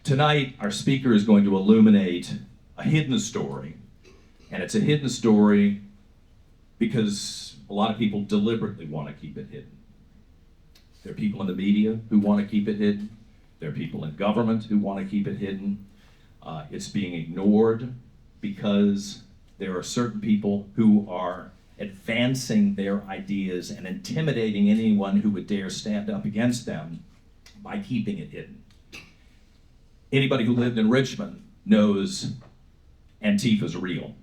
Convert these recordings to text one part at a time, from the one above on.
Tonight, our speaker is going to illuminate a hidden story, and it's a hidden story because a lot of people deliberately want to keep it hidden. There are people in the media who want to keep it hidden. There are people in government who want to keep it hidden. It's being ignored because there are certain people who are advancing their ideas and intimidating anyone who would dare stand up against them by keeping it hidden. Anybody who lived in Richmond knows Antifa's real.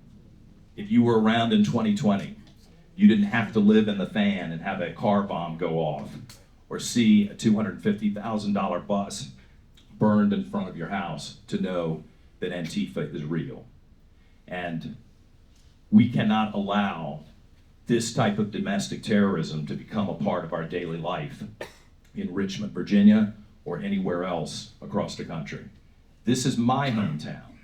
If you were around in 2020, you didn't have to live in the fan and have a car bomb go off or see a $250,000 bus burned in front of your house to know that Antifa is real. And we cannot allow this type of domestic terrorism to become a part of our daily life in Richmond, Virginia, or anywhere else across the country. This is my hometown,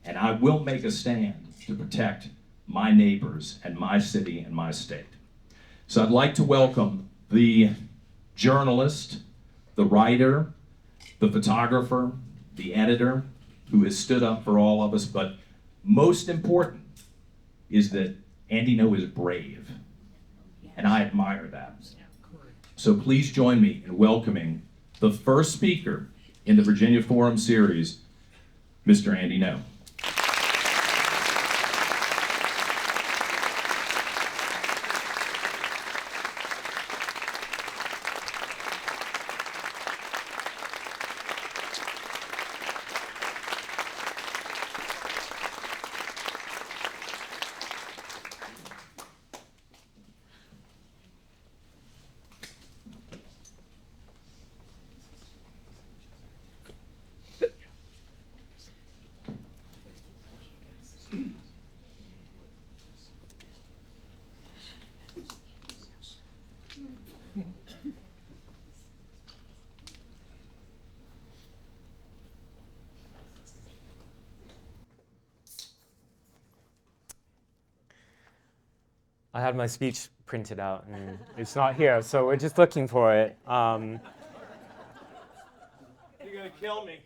and I will make a stand to protect my neighbors and my city and my state. So I'd like to welcome the journalist, the writer, the photographer, the editor, who has stood up for all of us, but most important is that Andy Ngo is brave, and I admire that. So please join me in welcoming the first speaker in the Virginia Forum series, Mr. Andy Ngo. I had my speech printed out and it's not here, so we're just looking for it. You're gonna kill me.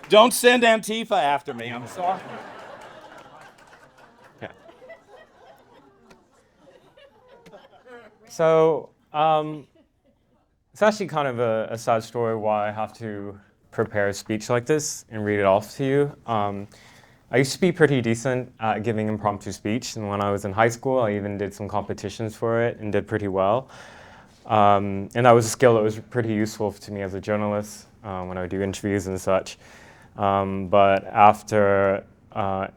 Don't send Antifa after me, I'm sorry. Okay. So, it's actually kind of a sad story why I have to prepare a speech like this and read it off to you. I used to be pretty decent at giving impromptu speech, and when I was in high school, I even did some competitions for it and did pretty well. And that was a skill that was pretty useful to me as a journalist when I would do interviews and such. But after a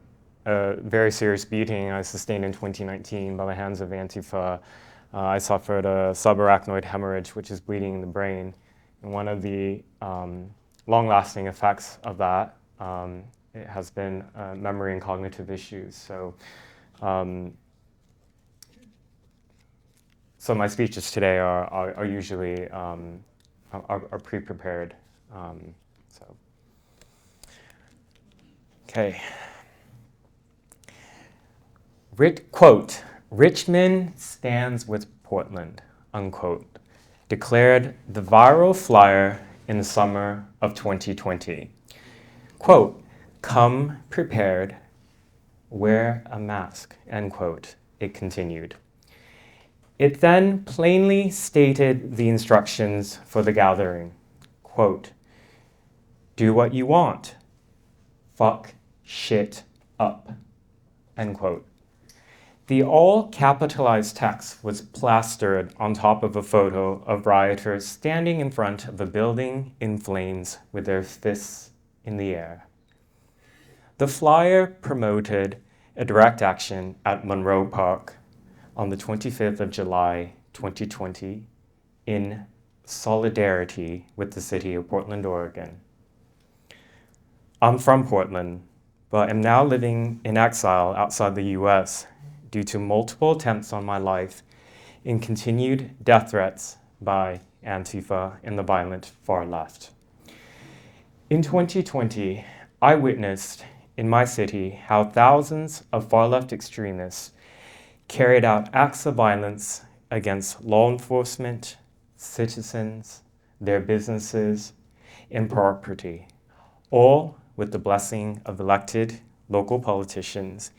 very serious beating I sustained in 2019 by the hands of Antifa, I suffered a subarachnoid hemorrhage, which is bleeding in the brain. And one of the long-lasting effects of that it has been memory and cognitive issues. So my speeches today are usually are pre-prepared. Okay. Quote, Richmond stands with Portland, unquote, declared the viral flyer in the summer of 2020. Quote, come prepared, wear a mask, end quote, it continued. It then plainly stated the instructions for the gathering. Quote, do what you want, fuck shit up, end quote. The all-capitalized text was plastered on top of a photo of rioters standing in front of a building in flames with their fists in the air. The flyer promoted a direct action at Monroe Park on the 25th of July, 2020, in solidarity with the city of Portland, Oregon. I'm from Portland, but am now living in exile outside the US due to multiple attempts on my life and continued death threats by Antifa and the violent far left. In 2020, I witnessed in my city how thousands of far-left extremists carried out acts of violence against law enforcement, citizens, their businesses, and property, all with the blessing of elected local politicians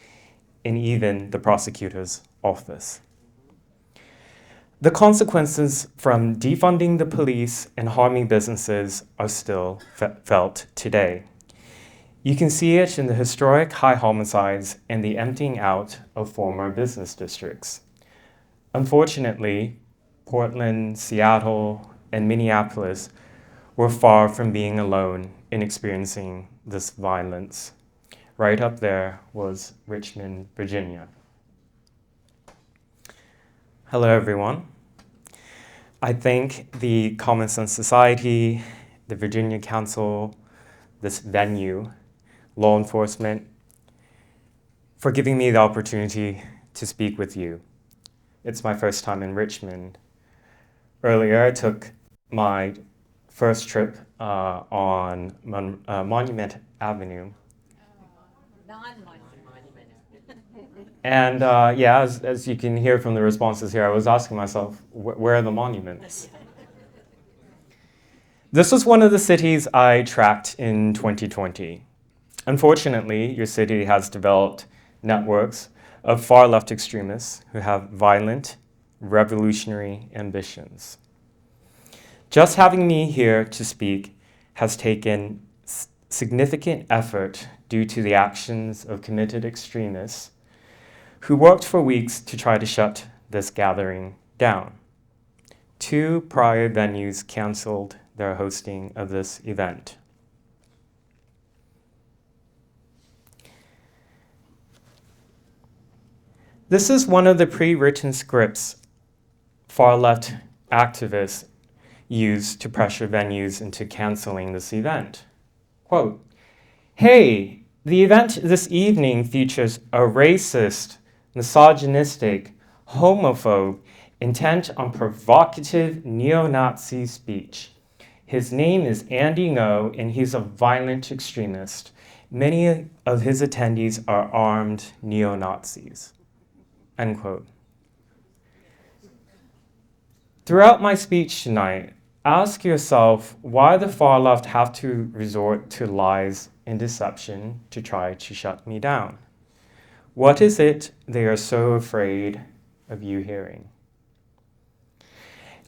and even the prosecutor's office. The consequences from defunding the police and harming businesses are still felt today. You can see it in the historic high homicides and the emptying out of former business districts. Unfortunately, Portland, Seattle, and Minneapolis were far from being alone in experiencing this violence. Right up there was Richmond, Virginia. Hello, everyone. I thank the Common Sense Society, the Virginia Council, this venue, law enforcement, for giving me the opportunity to speak with you. It's my first time in Richmond. Earlier, I took my first trip on Monument Avenue. Non-monument. And as you can hear from the responses here, I was asking myself, where are the monuments? This was one of the cities I tracked in 2020. Unfortunately, your city has developed networks of far-left extremists who have violent, revolutionary ambitions. Just having me here to speak has taken significant effort due to the actions of committed extremists who worked for weeks to try to shut this gathering down. 2 prior venues canceled their hosting of this event. This is one of the pre-written scripts far-left activists used to pressure venues into canceling this event. Quote, "Hey, the event this evening features a racist, misogynistic, homophobe, intent on provocative neo-Nazi speech. His name is Andy Ngo, and he's a violent extremist. Many of his attendees are armed neo-Nazis." End quote. Throughout my speech tonight, ask yourself why the far left have to resort to lies and deception to try to shut me down. What is it they are so afraid of you hearing?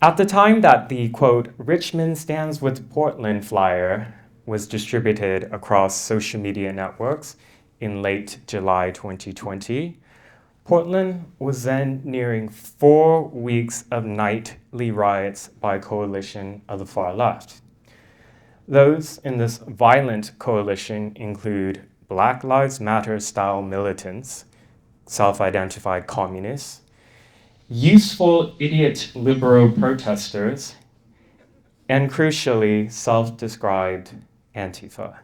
At the time that the, quote, "Richmond stands with Portland" flyer was distributed across social media networks in late July 2020, Portland was then nearing 4 weeks of nightly riots by a coalition of the far left. Those in this violent coalition include Black Lives Matter-style militants, self-identified communists, useful idiot liberal protesters, and crucially, self-described Antifa.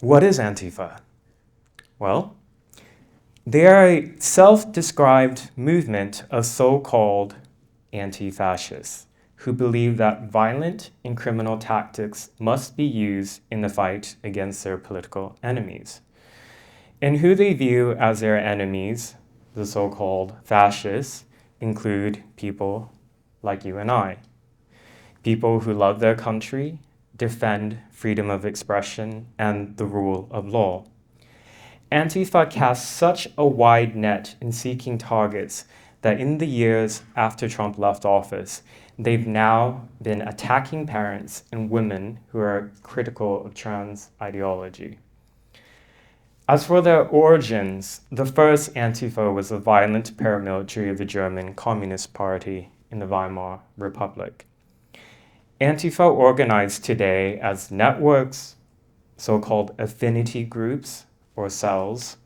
What is Antifa? Well, they are a self-described movement of so-called anti-fascists who believe that violent and criminal tactics must be used in the fight against their political enemies. And who they view as their enemies, the so-called fascists, include people like you and I. People who love their country, defend freedom of expression and the rule of law. Antifa casts such a wide net in seeking targets that in the years after Trump left office, they've now been attacking parents and women who are critical of trans ideology. As for their origins, the first Antifa was a violent paramilitary of the German Communist Party in the Weimar Republic. Antifa organized today as networks, so-called affinity groups or cells,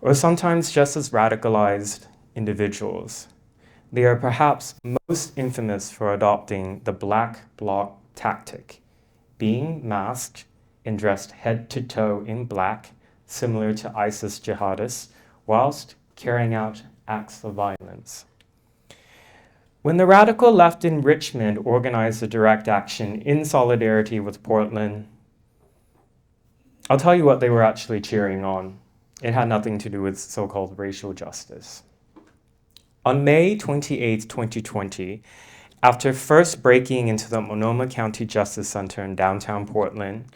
or sometimes just as radicalized individuals. They are perhaps most infamous for adopting the black bloc tactic, being masked and dressed head to toe in black, similar to ISIS jihadists, whilst carrying out acts of violence. When the radical left in Richmond organized a direct action in solidarity with Portland, I'll tell you what they were actually cheering on. It had nothing to do with so-called racial justice. On May 28, 2020, after first breaking into the Monoma County Justice Center in downtown Portland,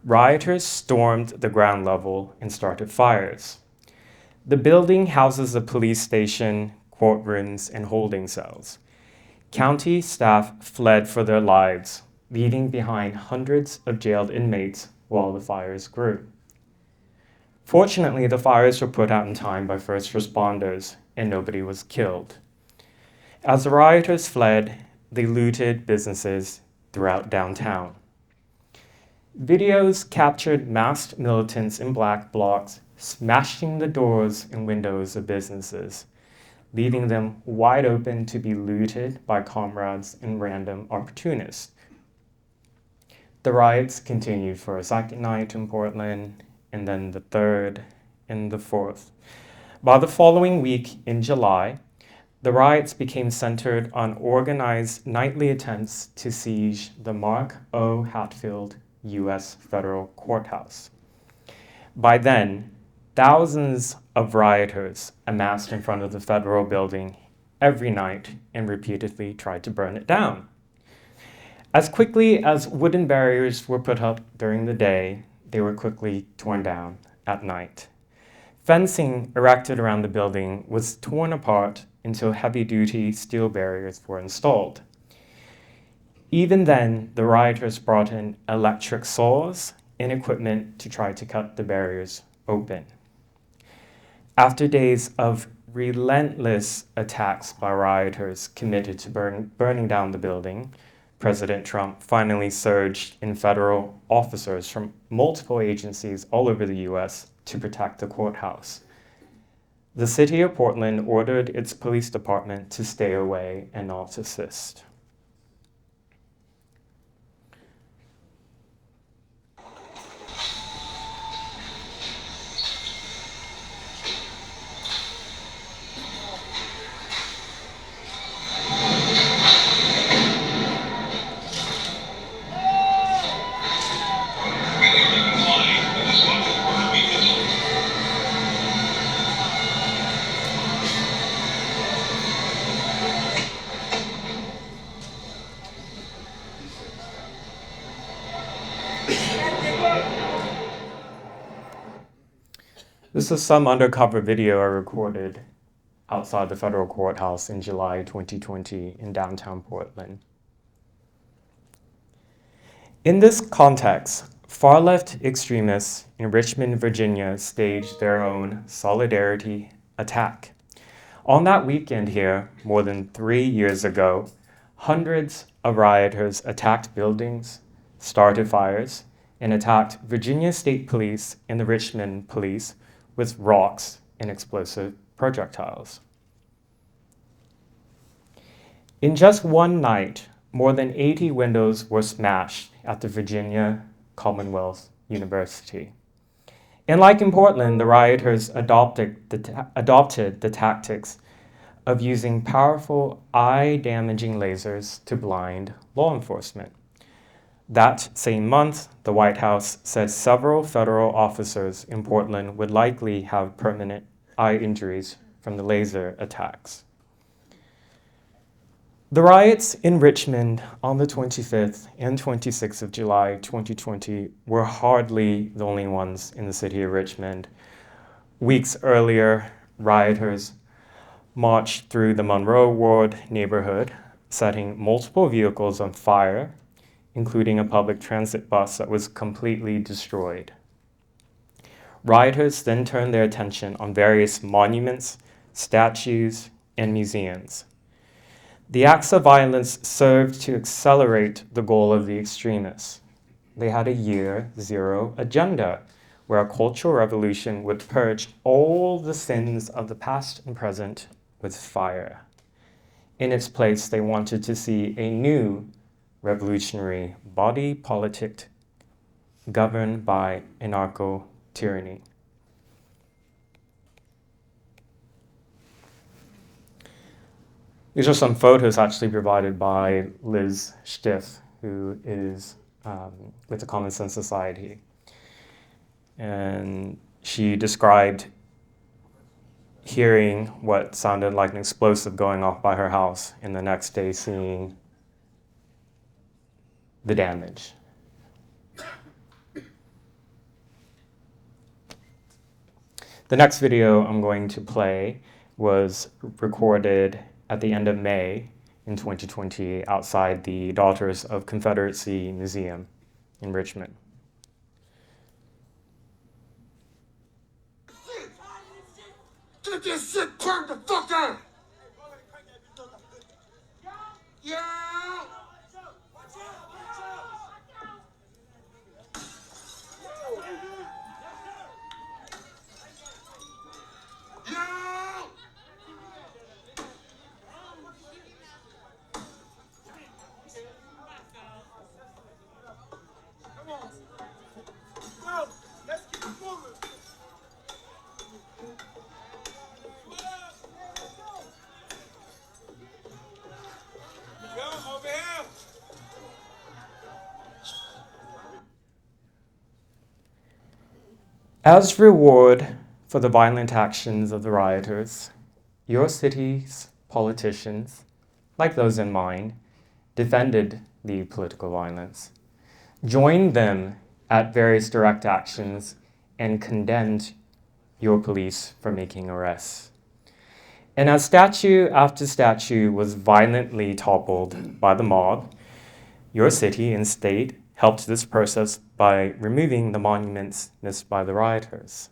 rioters stormed the ground level and started fires. The building houses a police station, courtrooms, and holding cells. County staff fled for their lives, leaving behind hundreds of jailed inmates while the fires grew. Fortunately, the fires were put out in time by first responders, and nobody was killed. As the rioters fled, they looted businesses throughout downtown. Videos captured masked militants in black blocs smashing the doors and windows of businesses, leaving them wide open to be looted by comrades and random opportunists. The riots continued for a second night in Portland, and then the third and the fourth. By the following week in July, the riots became centered on organized nightly attempts to siege the Mark O. Hatfield U.S. Federal Courthouse. By then, thousands of rioters amassed in front of the federal building every night and repeatedly tried to burn it down. As quickly as wooden barriers were put up during the day, they were quickly torn down at night. Fencing erected around the building was torn apart until heavy-duty steel barriers were installed. Even then, the rioters brought in electric saws and equipment to try to cut the barriers open. After days of relentless attacks by rioters committed to burning down the building, President Trump finally surged in federal officers from multiple agencies all over the U.S. to protect the courthouse. The city of Portland ordered its police department to stay away and not assist. This is some undercover video I recorded outside the federal courthouse in July 2020 in downtown Portland. In this context, far-left extremists in Richmond, Virginia staged their own solidarity attack. On that weekend here, more than 3 years ago, hundreds of rioters attacked buildings, started fires, and attacked Virginia State Police and the Richmond Police with rocks and explosive projectiles. In just one night, more than 80 windows were smashed at the Virginia Commonwealth University. And like in Portland, the rioters adopted the tactics of using powerful eye-damaging lasers to blind law enforcement. That same month, the White House said several federal officers in Portland would likely have permanent eye injuries from the laser attacks. The riots in Richmond on the 25th and 26th of July 2020 were hardly the only ones in the city of Richmond. Weeks earlier, rioters marched through the Monroe Ward neighborhood, setting multiple vehicles on fire, including a public transit bus that was completely destroyed. Rioters then turned their attention on various monuments, statues, and museums. The acts of violence served to accelerate the goal of the extremists. They had a year zero agenda, where a cultural revolution would purge all the sins of the past and present with fire. In its place, they wanted to see a new revolutionary body politic governed by anarcho-tyranny. These are some photos actually provided by Liz Stiff, who is with the Common Sense Society. And she described hearing what sounded like an explosive going off by her house, and the next day seeing the damage. The next video I'm going to play was recorded at the end of May in 2020 outside the Daughters of Confederacy Museum in Richmond. Get this shit turned the fuck out! Yeah! Yeah! Come on. Go! Let's keep it moving. Come over here. As reward for the violent actions of the rioters, your city's politicians, like those in mine, defended the political violence, joined them at various direct actions, and condemned your police for making arrests. And as statue after statue was violently toppled by the mob, your city and state helped this process by removing the monuments missed by the rioters.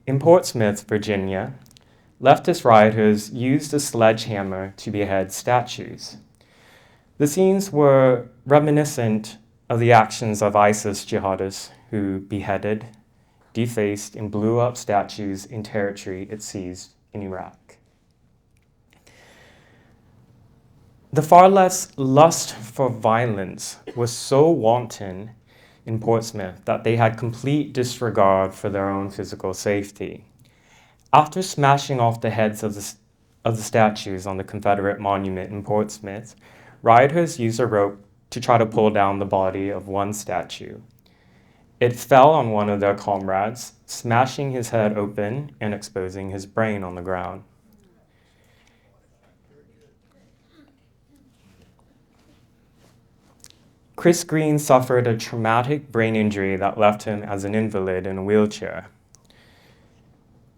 In Portsmouth, Virginia, leftist rioters used a sledgehammer to behead statues. The scenes were reminiscent of the actions of ISIS jihadists who beheaded, defaced, and blew up statues in territory it seized in Iraq. The far left's lust for violence was so wanton in Portsmouth that they had complete disregard for their own physical safety. After smashing off the heads of the statues on the Confederate monument in Portsmouth, rioters used a rope to try to pull down the body of one statue. It fell on one of their comrades, smashing his head open and exposing his brain on the ground. Chris Green suffered a traumatic brain injury that left him as an invalid in a wheelchair.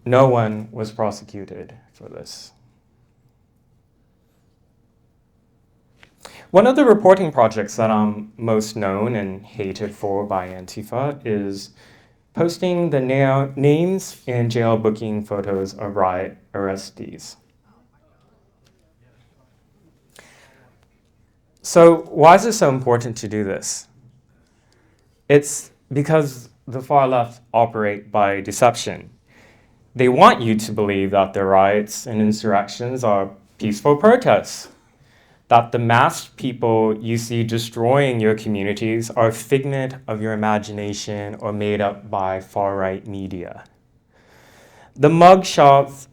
No one was prosecuted for this. One of the reporting projects that I'm most known and hated for by Antifa is posting the names and jail booking photos of riot arrestees. So why is it so important to do this? It's because the far left operate by deception. They want you to believe that the riots and insurrections are peaceful protests, that the masked people you see destroying your communities are a figment of your imagination or made up by far-right media. The mugshots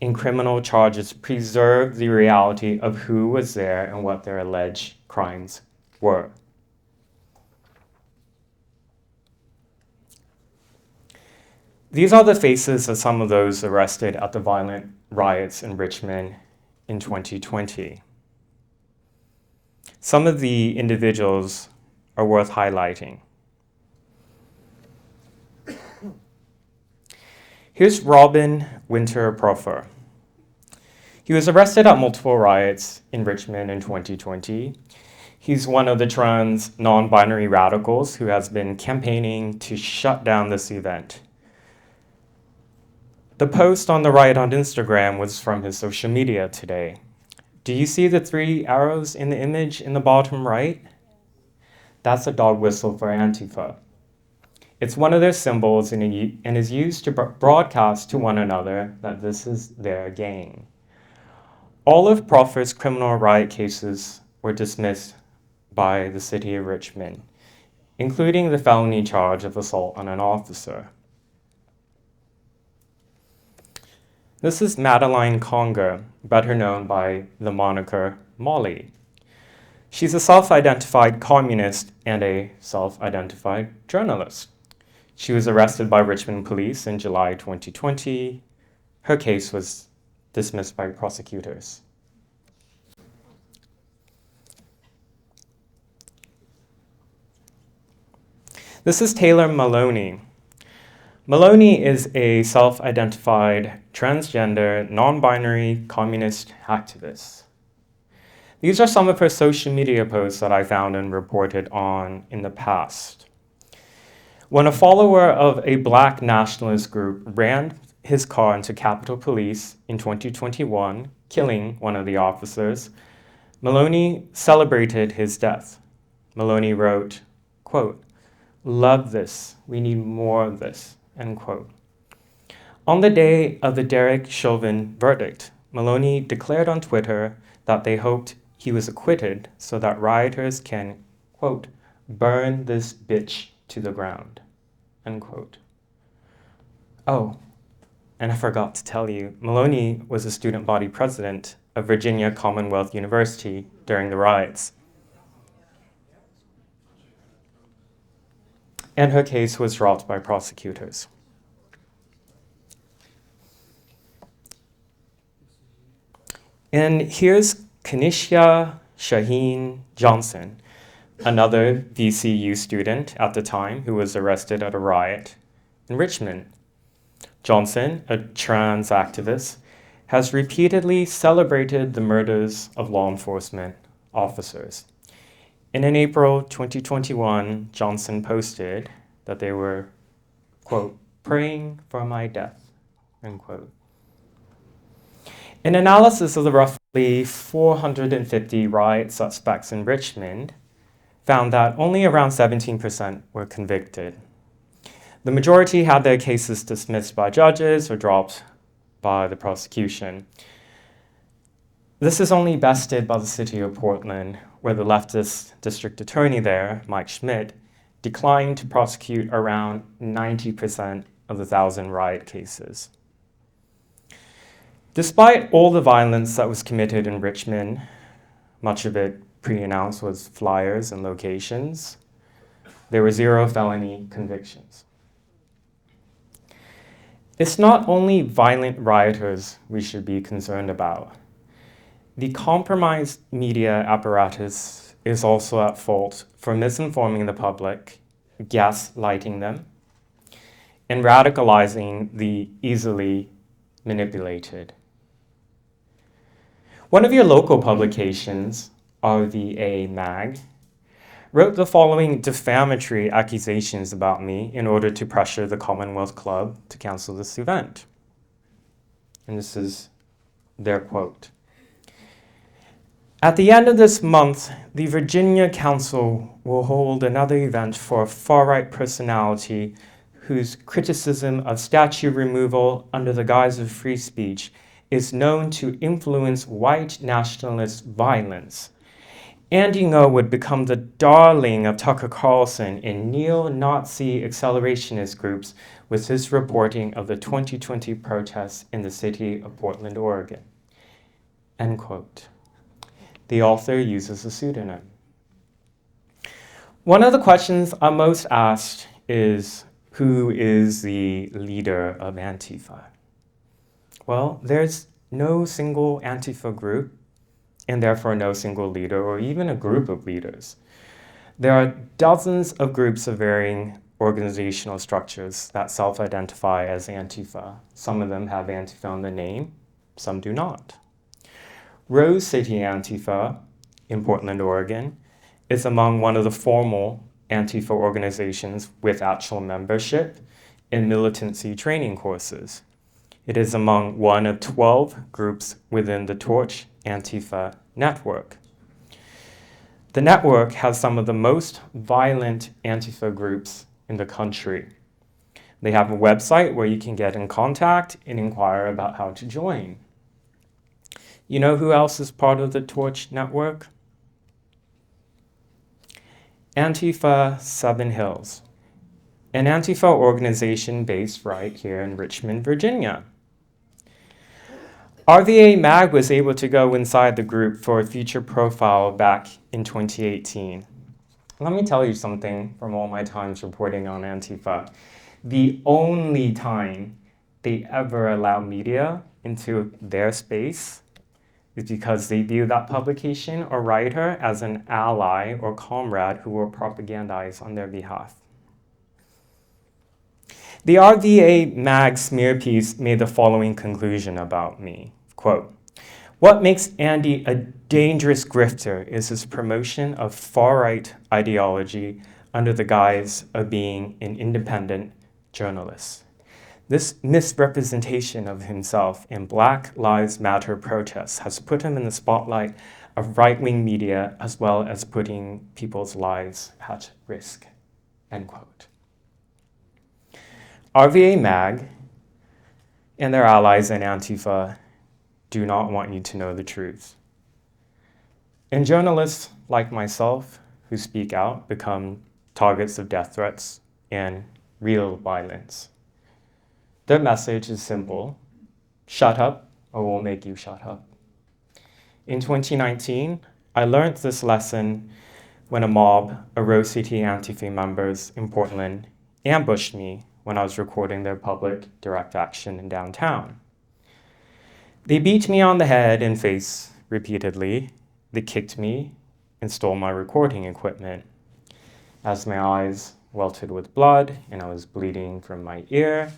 and criminal charges preserve the reality of who was there and what their alleged crimes were. These are the faces of some of those arrested at the violent riots in Richmond in 2020. Some of the individuals are worth highlighting. Here's Robin Winter Profer. He was arrested at multiple riots in Richmond in 2020. He's one of the trans non-binary radicals who has been campaigning to shut down this event. The post on the riot on Instagram was from his social media today. Do you see the 3 arrows in the image in the bottom right? That's a dog whistle for Antifa. It's one of their symbols and is used to broadcast to one another that this is their gang. All of Profer's criminal riot cases were dismissed by the city of Richmond, including the felony charge of assault on an officer. This is Madeline Conger, better known by the moniker Molly. She's a self-identified communist and a self-identified journalist. She was arrested by Richmond police in July 2020 her case was dismissed by prosecutors. This is Taylor Maloney. Maloney is a self-identified transgender, non-binary communist activist. These are some of her social media posts that I found and reported on in the past. When a follower of a Black nationalist group ran his car into Capitol Police in 2021, killing one of the officers, Maloney celebrated his death. Maloney wrote, quote, "Love this, we need more of this," end quote. On the day of the Derek Chauvin verdict, Maloney declared on Twitter that they hoped he was acquitted so that rioters can, quote, "burn this bitch to the ground," end quote. Oh, and I forgot to tell you, Maloney was a student body president of Virginia Commonwealth University during the riots. And her case was dropped by prosecutors. And here's Kanisha Shaheen Johnson, another VCU student at the time who was arrested at a riot in Richmond. Johnson, a trans activist, has repeatedly celebrated the murders of law enforcement officers. And in April 2021, Johnson posted that they were, quote, "praying for my death," end quote. An analysis of the roughly 450 riot suspects in Richmond found that only around 17% were convicted. The majority had their cases dismissed by judges or dropped by the prosecution. This is only bested by the city of Portland, where the leftist district attorney there, Mike Schmidt, declined to prosecute around 90% of the 1,000 riot cases. Despite all the violence that was committed in Richmond, much of it pre-announced with flyers and locations, there were 0 felony convictions. It's not only violent rioters we should be concerned about. The compromised media apparatus is also at fault for misinforming the public, gaslighting them, and radicalizing the easily manipulated. One of your local publications, RVA Mag, wrote the following defamatory accusations about me in order to pressure the Commonwealth Club to cancel this event. And this is their quote. "At the end of this month, the Virginia Council will hold another event for a far-right personality whose criticism of statue removal under the guise of free speech is known to influence white nationalist violence. Andy Ngo would become the darling of Tucker Carlson in neo-Nazi accelerationist groups with his reporting of the 2020 protests in the city of Portland, Oregon," end quote. The author uses a pseudonym. One of the questions I'm most asked is, who is the leader of Antifa? Well, there's no single Antifa group, and therefore no single leader or even a group of leaders. There are dozens of groups of varying organizational structures that self-identify as Antifa. Some of them have Antifa in the name, some do not. Rose City Antifa in Portland, Oregon, is among one of the formal Antifa organizations with actual membership and militancy training courses. It is among one of 12 groups within the Torch Antifa network. The network has some of the most violent Antifa groups in the country. They have a website where you can get in contact and inquire about how to join. You know who else is part of the Torch network? Antifa Southern Hills, an Antifa organization based right here in Richmond, Virginia. RVA Mag was able to go inside the group for a feature profile back in 2018. Let me tell you something from all my times reporting on Antifa. The only time they ever allow media into their space is because they view that publication or writer as an ally or comrade who will propagandize on their behalf. The RVA mag smear piece made the following conclusion about me, quote, "What makes Andy a dangerous grifter is his promotion of far-right ideology under the guise of being an independent journalist. This misrepresentation of himself in Black Lives Matter protests has put him in the spotlight of right-wing media as well as putting people's lives at risk," end quote. RVA Mag and their allies in Antifa do not want you to know the truth. And journalists like myself who speak out become targets of death threats and real violence. Their message is simple: shut up or we'll make you shut up. In 2019, I learned this lesson when a mob of Rose City Antifa members in Portland ambushed me when I was recording their public direct action in downtown. They beat me on the head and face repeatedly. They kicked me and stole my recording equipment. As my eyes welted with blood and I was bleeding from my ear,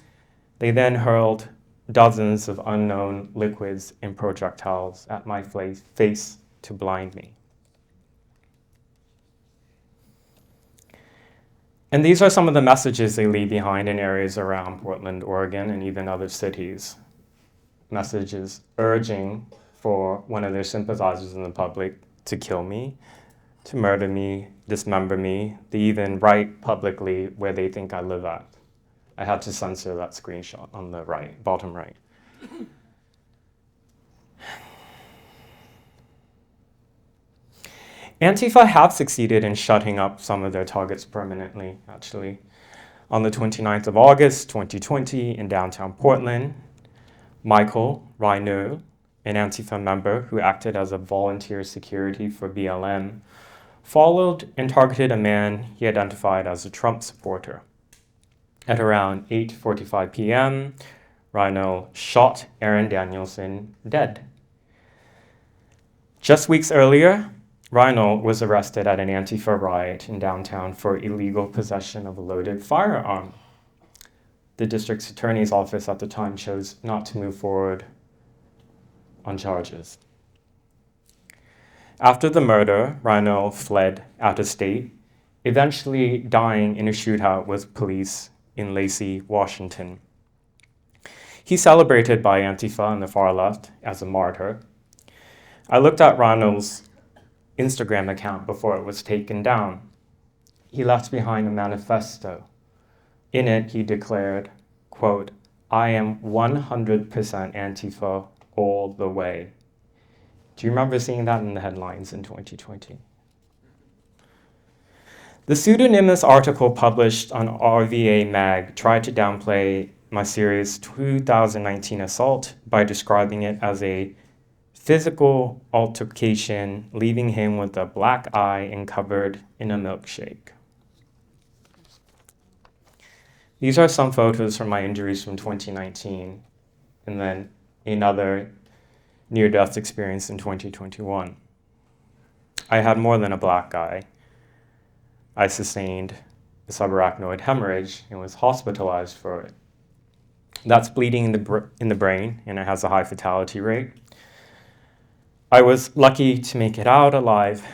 they then hurled dozens of unknown liquids and projectiles at my face to blind me. And these are some of the messages they leave behind in areas around Portland, Oregon, and even other cities. Messages urging for one of their sympathizers in the public to kill me, to murder me, dismember me. They even write publicly where they think I live at. I had to censor that screenshot on the right, bottom right. Antifa have succeeded in shutting up some of their targets permanently, actually. On the 29th of August, 2020, in downtown Portland, Michael Rhino, an Antifa member who acted as a volunteer security for BLM, followed and targeted a man he identified as a Trump supporter. At around 8:45 p.m., Rhino shot Aaron Danielson dead. Just weeks earlier, Rhino was arrested at an Antifa riot in downtown for illegal possession of a loaded firearm. The district's attorney's office at the time chose not to move forward on charges. After the murder, Rhino fled out of state, eventually dying in a shootout with police in Lacey, Washington. He's celebrated by Antifa and the far left as a martyr. I looked at Rhino's Instagram account before it was taken down. He left behind a manifesto. In it, he declared, quote, "I am 100% Antifa all the way." Do you remember seeing that in the headlines in 2020? The pseudonymous article published on RVA Mag tried to downplay my serious 2019 assault by describing it as a physical altercation, leaving him with a black eye and covered in a milkshake. These are some photos from my injuries from 2019, and then another near-death experience in 2021. I had more than a black eye. I sustained a subarachnoid hemorrhage and was hospitalized for it. That's bleeding in the brain, and it has a high fatality rate. I was lucky to make it out alive,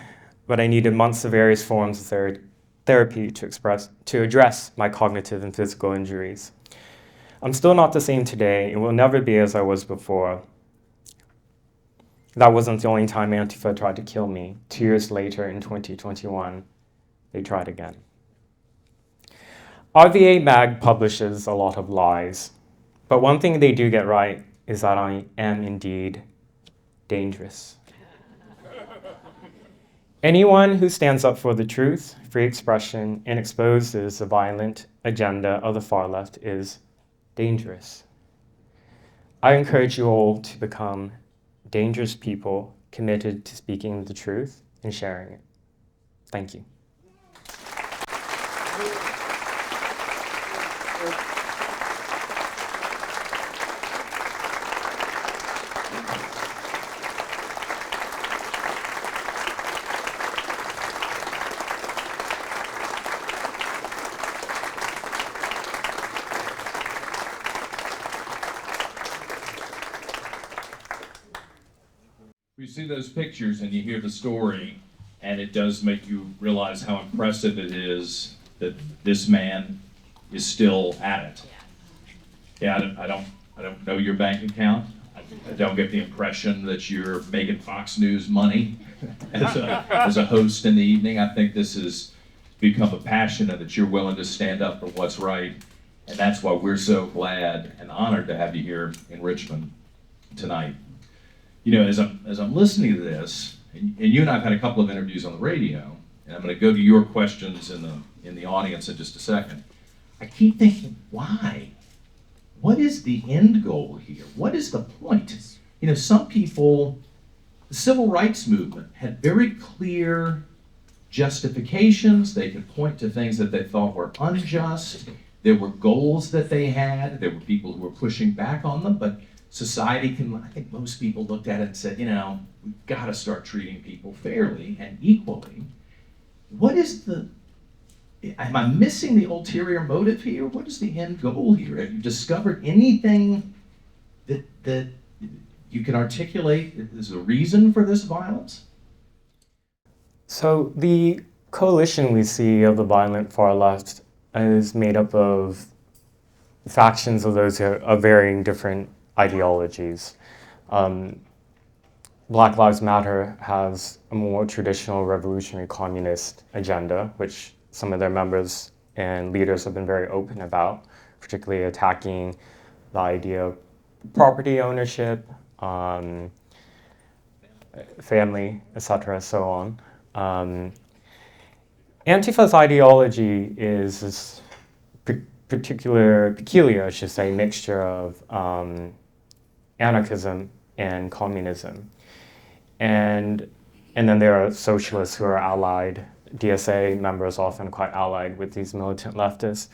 but I needed months of various forms of therapy to address my cognitive and physical injuries. I'm still not the same today and will never be as I was before. That wasn't the only time Antifa tried to kill me. 2 years later, in 2021, they tried again. RVA Mag publishes a lot of lies, but one thing they do get right is that I am indeed dangerous. Anyone who stands up for the truth, free expression, and exposes the violent agenda of the far left is dangerous. I encourage you all to become dangerous people committed to speaking the truth and sharing it. Thank you. We see those pictures and you hear the story, and it does make you realize how impressive it is that this man is still at it. Yeah, I don't know your bank account. I don't get the impression that you're making Fox News money as a host in the evening. I think this has become a passion and that you're willing to stand up for what's right. And that's why we're so glad and honored to have you here in Richmond tonight. You know, as I'm listening to this, and you and I have had a couple of interviews on the radio, and I'm going to go to your questions in the audience in just a second. I keep thinking, why? What is the end goal here? What is the point? You know, some people, the civil rights movement had very clear justifications. They could point to things that they thought were unjust. There were goals that they had. There were people who were pushing back on them, but society I think most people looked at it and said, you know, we've got to start treating people fairly and equally. What is am I missing the ulterior motive here? What is the end goal here? Have you discovered anything that you can articulate as a reason for this violence? So the coalition we see of the violent far left is made up of factions of those of varying different ideologies. Black Lives Matter has a more traditional revolutionary communist agenda, which some of their members and leaders have been very open about, particularly attacking the idea of property ownership, family, etc., so on. Antifa's ideology is this peculiar, I should say, mixture of anarchism and communism. And then there are socialists who are allied, DSA members often quite allied with these militant leftists.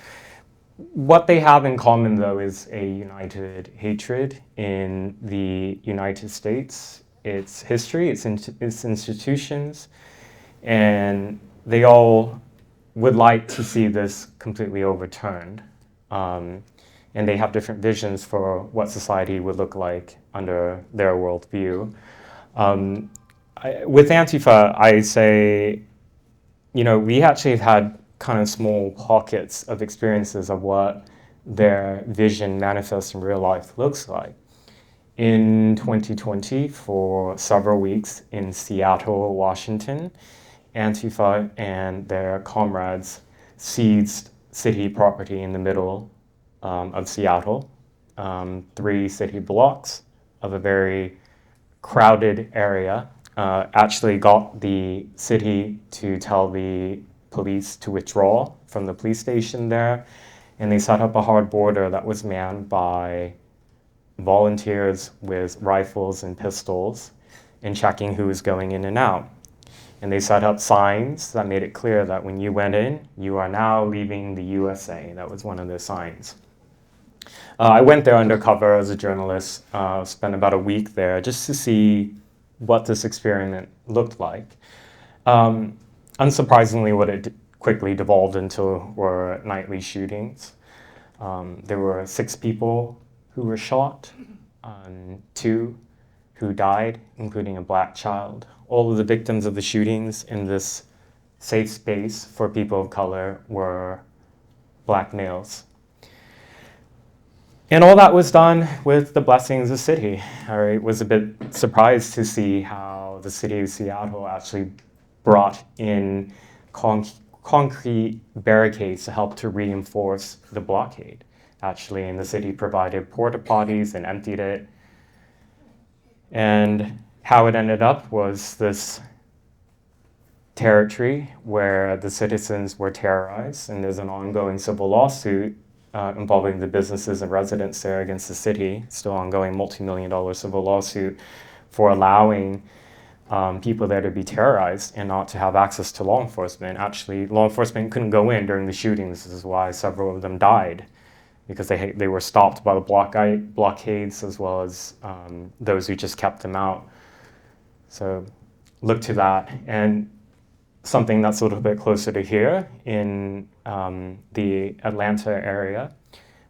What they have in common, though, is a united hatred in the United States, its history, its institutions, and they all would like to see this completely overturned. And they have different visions for what society would look like under their worldview. With Antifa, I say, we actually have had kind of small pockets of experiences of what their vision manifests in real life looks like. In 2020, for several weeks in Seattle, Washington, Antifa and their comrades seized city property in the middle of Seattle, 3 city blocks of a very crowded area, actually got the city to tell the police to withdraw from the police station there, and they set up a hard border that was manned by volunteers with rifles and pistols and checking who was going in and out. And they set up signs that made it clear that when you went in, you are now leaving the USA. That was one of the signs. I went there undercover as a journalist, spent about a week there just to see what this experiment looked like. Unsurprisingly, what it quickly devolved into were nightly shootings. There were 6 people who were shot, 2 who died, including a black child. All of the victims of the shootings in this safe space for people of color were black males. And all that was done with the blessings of the city. I was a bit surprised to see how the city of Seattle actually brought in concrete barricades to help to reinforce the blockade. Actually, and the city provided porta potties and emptied it. And how it ended up was this territory where the citizens were terrorized, and there's an ongoing civil lawsuit involving the businesses and residents there against the city, still ongoing multi-million-dollar civil lawsuit for allowing people there to be terrorized and not to have access to law enforcement. Actually, law enforcement couldn't go in during the shootings. This is why several of them died, because they were stopped by the blockades as well as those who just kept them out. So look to that. And something that's a little bit closer to here in the Atlanta area,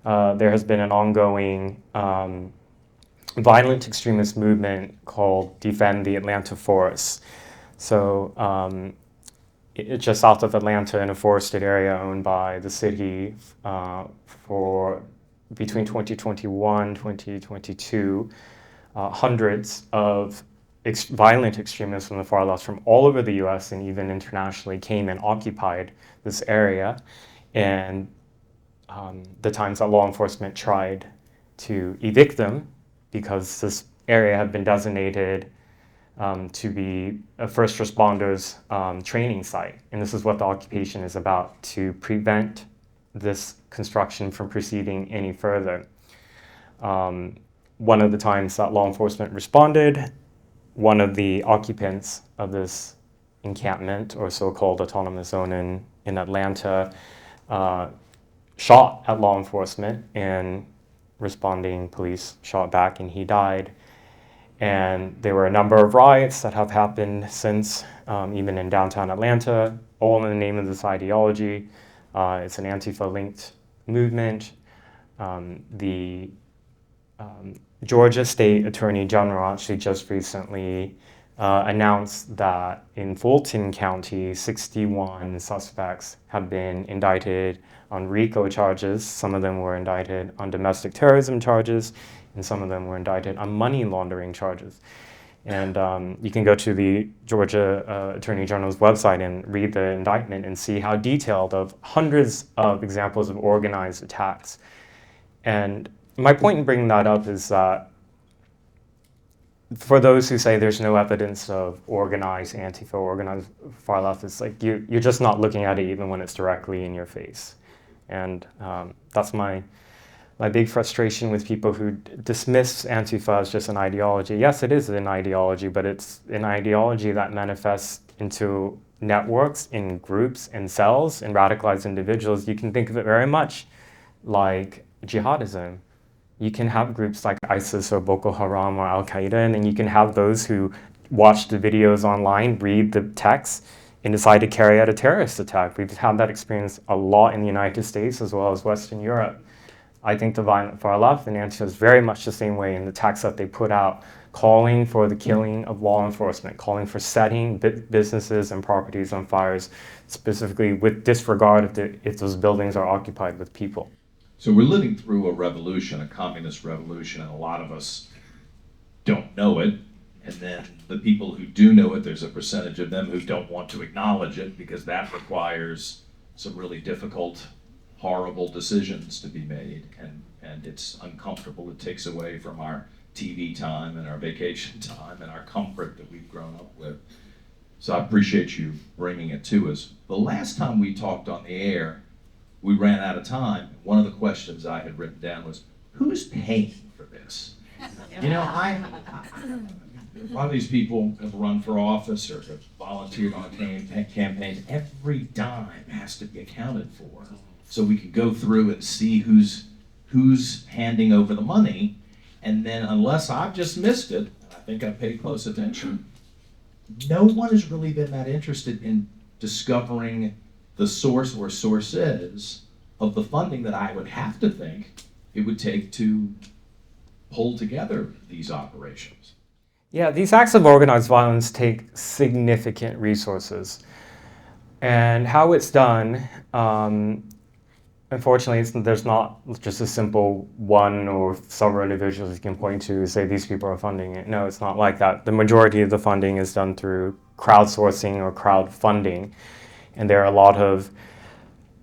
there has been an ongoing violent extremist movement called Defend the Atlanta Forests. So it's just south of Atlanta in a forested area owned by the city for between 2021 2022. Hundreds of violent extremists from the far left from all over the US and even internationally came and occupied this area. And the times that law enforcement tried to evict them, because this area had been designated to be a first responders training site. And this is what the occupation is about, to prevent this construction from proceeding any further. One of the times that law enforcement responded, one of the occupants of this encampment, or so-called autonomous zone in Atlanta, shot at law enforcement, and responding police shot back and he died. And there were a number of riots that have happened since, even in downtown Atlanta, all in the name of this ideology. It's an Antifa-linked movement. The Georgia State Attorney General actually just recently announced that in Fulton County, 61 suspects have been indicted on RICO charges. Some of them were indicted on domestic terrorism charges, and some of them were indicted on money laundering charges. And you can go to the Georgia Attorney General's website and read the indictment and see how detailed of hundreds of examples of organized attacks. And my point in bringing that up is that for those who say there's no evidence of organized Antifa, organized far left, it's like you're just not looking at it even when it's directly in your face. And that's my big frustration with people who dismiss Antifa as just an ideology. Yes, it is an ideology, but it's an ideology that manifests into networks, in groups, in cells, in radicalized individuals. You can think of it very much like jihadism. You can have groups like ISIS or Boko Haram or Al-Qaeda, and then you can have those who watch the videos online, read the text, and decide to carry out a terrorist attack. We've had that experience a lot in the United States as well as Western Europe. I think the violent far left and Antifa is very much the same way in the text that they put out, calling for the killing of law enforcement, calling for setting businesses and properties on fires, specifically with disregard if those buildings are occupied with people. So we're living through a revolution, a communist revolution, and a lot of us don't know it. And then the people who do know it, there's a percentage of them who don't want to acknowledge it because that requires some really difficult, horrible decisions to be made. And it's uncomfortable. It takes away from our TV time and our vacation time and our comfort that we've grown up with. So I appreciate you bringing it to us. The last time we talked on the air, we ran out of time. One of the questions I had written down was, who's paying for this? You know, a lot of these people have run for office or have volunteered on campaigns. Every dime has to be accounted for. So we can go through and see who's handing over the money. And then unless I've just missed it, and I think I paid close attention, no one has really been that interested in discovering the source or sources of the funding that I would have to think it would take to pull together these operations. Yeah, these acts of organized violence take significant resources. And how it's done, unfortunately, there's not just a simple one or several individuals you can point to say these people are funding it. No, it's not like that. The majority of the funding is done through crowdsourcing or crowdfunding. And there are a lot of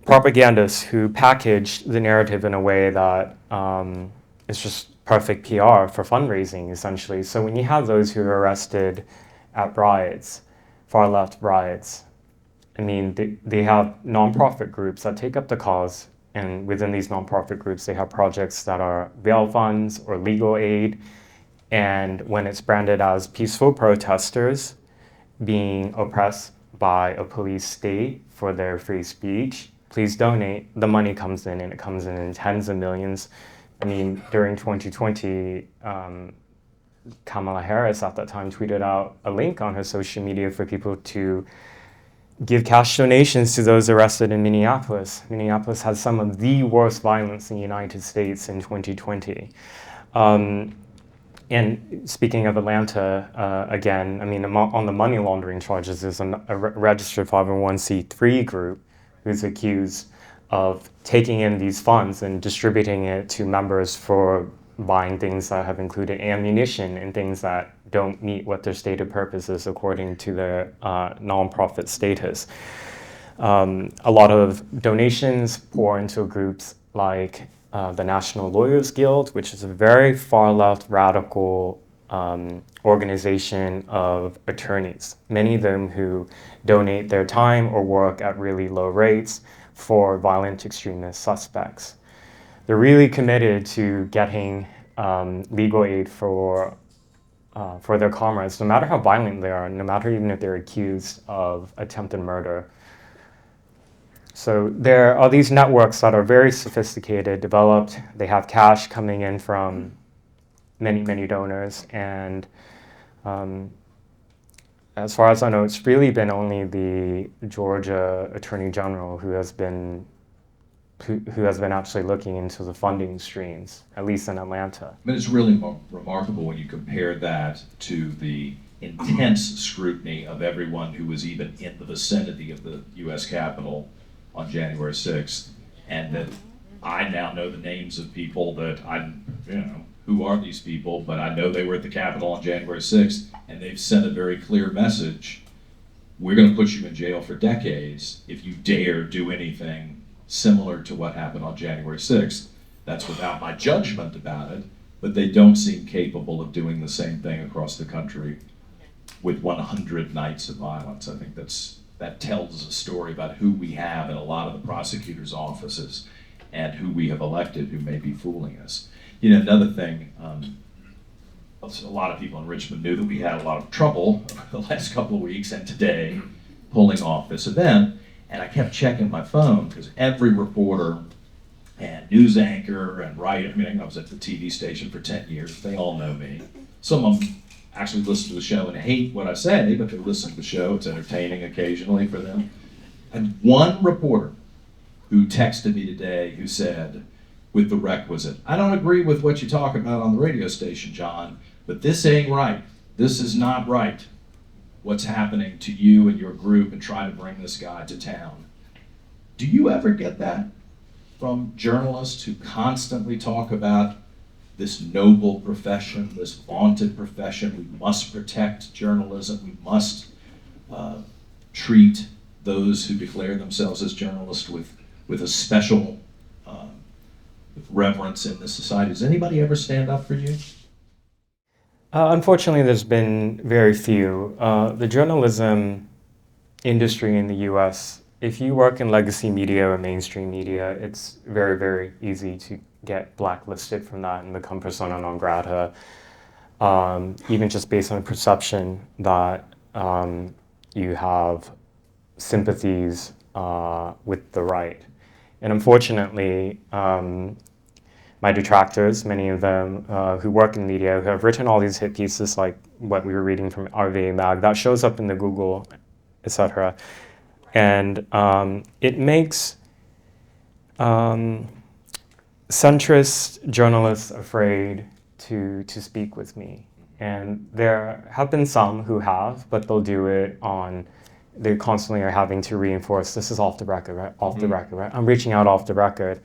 propagandists who package the narrative in a way that is just perfect PR for fundraising, essentially. So when you have those who are arrested at riots, far left riots, I mean, they have nonprofit groups that take up the cause. And within these nonprofit groups, they have projects that are bail funds or legal aid. And when it's branded as peaceful protesters being oppressed by a police state for their free speech, please donate, the money comes in, and it comes in tens of millions. I mean, during 2020, Kamala Harris at that time tweeted out a link on her social media for people to give cash donations to those arrested in Minneapolis. Minneapolis had some of the worst violence in the United States in 2020. And And speaking of Atlanta, again, I mean, on the money laundering charges, there's a registered 501c3 group who's accused of taking in these funds and distributing it to members for buying things that have included ammunition and things that don't meet what their stated purpose is according to their nonprofit status. A lot of donations pour into groups like the National Lawyers Guild, which is a very far-left radical organization of attorneys, many of them who donate their time or work at really low rates for violent extremist suspects. They're really committed to getting legal aid for their comrades, no matter how violent they are, no matter even if they're accused of attempted murder. So there are these networks that are very sophisticated, developed. They have cash coming in from many, many donors. And as far as I know, it's really been only the Georgia Attorney General who has been actually looking into the funding streams, at least in Atlanta. I mean, it's really remarkable when you compare that to the intense scrutiny of everyone who was even in the vicinity of the U.S. Capitol on January 6th, and that I now know the names of people that who are these people, but I know they were at the Capitol on January 6th, and they've sent a very clear message. We're going to put you in jail for decades if you dare do anything similar to what happened on January 6th. That's without my judgment about it, but they don't seem capable of doing the same thing across the country with 100 nights of violence. I think that tells a story about who we have in a lot of the prosecutors' offices and who we have elected who may be fooling us. You know, another thing, a lot of people in Richmond knew that we had a lot of trouble over the last couple of weeks and today pulling off this event, and I kept checking my phone because every reporter and news anchor and writer, I mean, I was at the TV station for 10 years, they all know me. Some of them actually listen to the show and hate what I say, but they listen to the show. It's entertaining occasionally for them. And one reporter who texted me today who said, with the requisite, I don't agree with what you talk about on the radio station, John, but this ain't right. This is not right. What's happening to you and your group and try to bring this guy to town. Do you ever get that from journalists who constantly talk about this noble profession, this vaunted profession? We must protect journalism. We must treat those who declare themselves as journalists with a special reverence in this society. Does anybody ever stand up for you? Unfortunately, there's been very few. The journalism industry in the US, if you work in legacy media or mainstream media, it's very, very easy to get blacklisted from that and become persona non grata, even just based on perception that you have sympathies with the right. And unfortunately, my detractors, many of them who work in media, who have written all these hit pieces like what we were reading from RVA Mag, that shows up in the Google, etc. And it makes centrist journalists afraid to speak with me. And there have been some who have, but they'll do it they constantly are having to reinforce, this is off the record, right? Off the record, right? I'm reaching out off the record.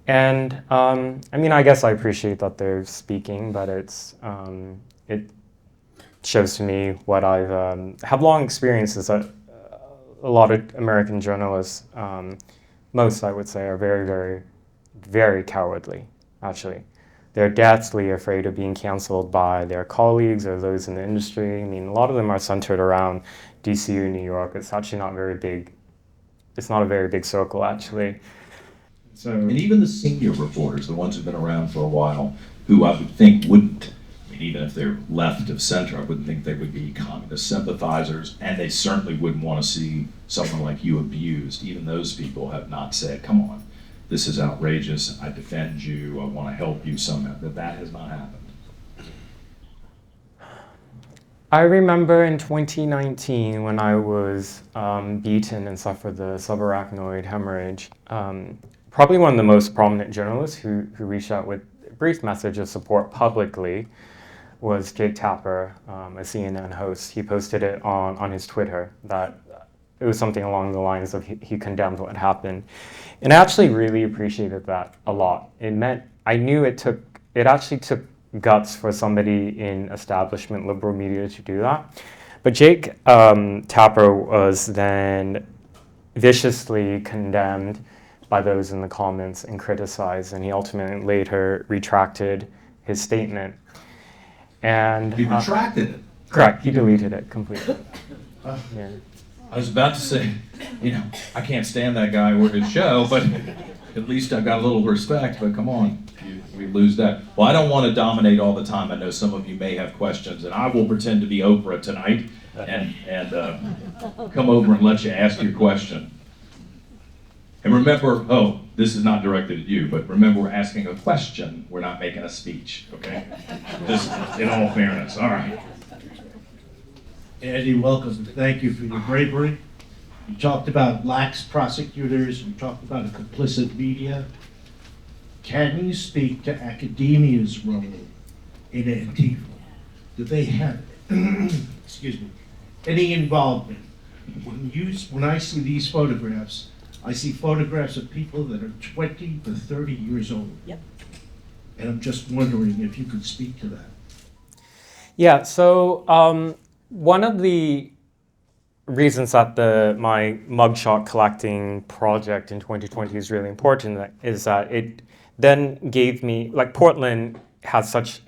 And I mean, I guess I appreciate that they're speaking, but it shows to me what I've have long experiences that a lot of American journalists, most I would say, are very, very, very cowardly, actually. They're deathly afraid of being canceled by their colleagues or those in the industry. I mean, a lot of them are centered around DC or New York. It's actually not very big. It's not a very big circle, actually. So, and even the senior reporters, the ones who've been around for a while, who I would think wouldn't, I mean, even if they're left of center, I wouldn't think they would be communist sympathizers, and they certainly wouldn't want to see someone like you abused. Even those people have not said, come on, this is outrageous, I defend you, I want to help you somehow. That has not happened. I remember in 2019 when I was beaten and suffered the subarachnoid hemorrhage, probably one of the most prominent journalists who reached out with a brief message of support publicly was Jake Tapper, a CNN host. He posted it on his Twitter that it was something along the lines of he condemned what happened. And I actually really appreciated that a lot. It meant, I knew it actually took guts for somebody in establishment liberal media to do that. But Jake Tapper was then viciously condemned by those in the comments and criticized, and he ultimately later retracted his statement. And He retracted it. correct, he deleted it completely. Yeah. I was about to say, I can't stand that guy or his show, but at least I got a little respect, but come on, we lose that. Well, I don't want to dominate all the time. I know some of you may have questions, and I will pretend to be Oprah tonight and come over and let you ask your question. And remember, this is not directed at you, but remember, we're asking a question. We're not making a speech, okay? Just in all fairness, all right. Andy, welcome. Thank you for your bravery. You talked about lax prosecutors. You talked about a complicit media. Can you speak to academia's role in Antifa? Do they have, excuse me, any involvement? When I see these photographs, I see photographs of people that are 20 to 30 years old. Yep. And I'm just wondering if you could speak to that. Yeah, so one of the reasons that my mugshot collecting project in 2020 is really important is that it then gave me, like, Portland has such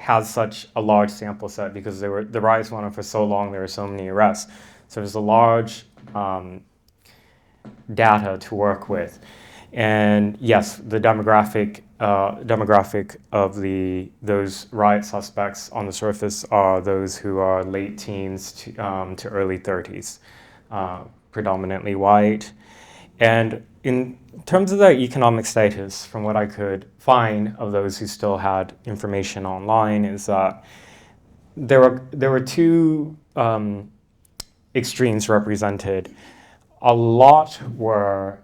a large sample set because the riots went on for so long, there were so many arrests. So there's a large data to work with. And yes, the demographic of those riot suspects on the surface are those who are late teens to early 30s, predominantly white. And in terms of their economic status, from what I could find of those who still had information online, is that there were two extremes represented. A lot were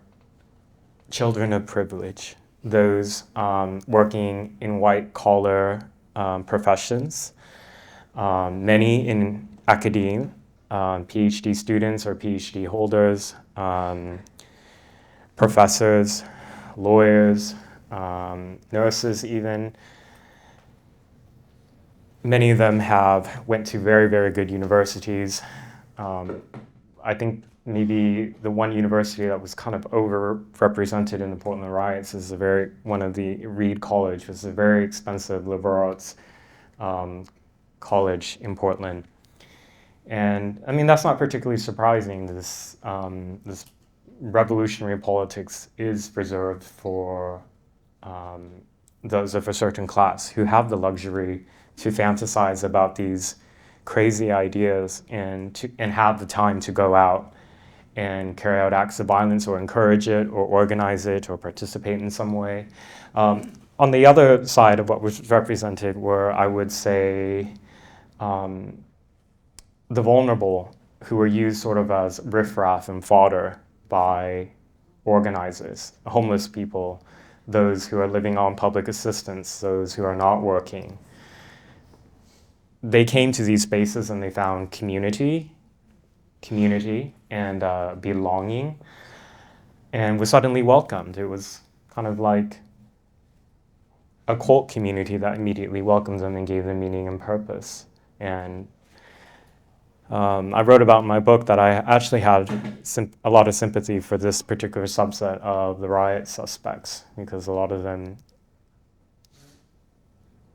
children of privilege, those working in white-collar professions, many in academia, PhD students or PhD holders, professors, lawyers, nurses even. Many of them went to very, very good universities. I think maybe the one university that was kind of overrepresented in the Portland riots is one of the Reed College, which is a very expensive liberal arts college in Portland. And I mean, that's not particularly surprising. This revolutionary politics is reserved for those of a certain class who have the luxury to fantasize about these crazy ideas and have the time to go out and carry out acts of violence or encourage it or organize it or participate in some way. On the other side of what was represented were, I would say, the vulnerable who were used sort of as riffraff and fodder by organizers, homeless people, those who are living on public assistance, those who are not working. They came to these spaces and they found community and belonging, and were suddenly welcomed. It was kind of like a cult community that immediately welcomed them and gave them meaning and purpose. And I wrote about in my book that I actually had a lot of sympathy for this particular subset of the riot suspects, because a lot of them